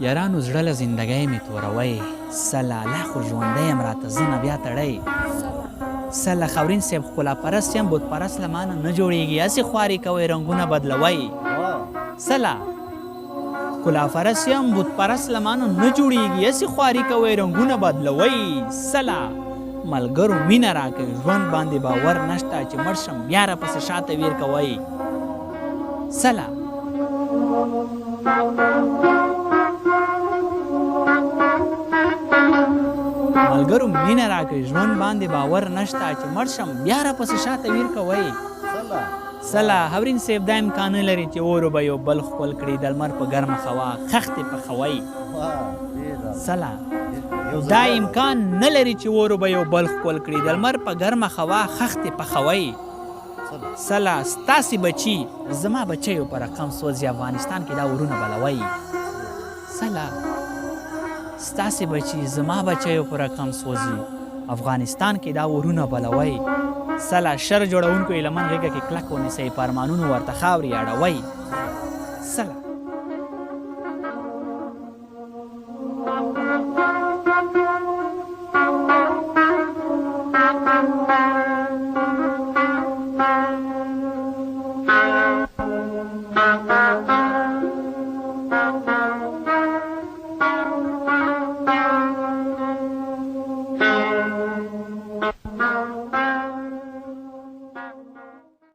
یارانو زړه له زندګۍ مې توروئ، سله لا خو ژوندی یم راته ځنه بیا تړئ. سله خاورین صاحب ښکلا پرست یم بت پرست له مانه نه جوړېږي، هسې خوارې کوئ رنګونه بدلوئ. سله ښکلا پرست یم بت پرست له مانه نه جوړېږي، هسې خوارې کوئ رنګونه بدلوئ. سله ملګرو مینه راکوي ژوند باندې باور نشته چې مړ شم بیا راپسې شاته ویر کوئ. سله ملګرو مینه راکوي ژوند باندې باور نشته چې مړ شم بیا راپسې شاته ویر کوئ. سله حورین صاحب دا امکان نه لري چې اور به یو بل ښکل کړي، د لمر په ګرمه هوا خښتې پخوئ. سله دا امکان نه لري چې اور به یو بل ښکل کړي، د لمر په ګرمه هوا خښتې پخوئ. سله ستاسې بچي زما بچیو په رقم سوځي، افغانستان کې دا ورونه بلوئ. سله ستاسې بچي زما بچیو په رقم سوځي، افغانستان کې دا ورونه بلوئ. سله شر جوړونکو یې لمن غېږه کې کلک ونیسئ، په ارمانونو ورته خاورې اړوئ. سله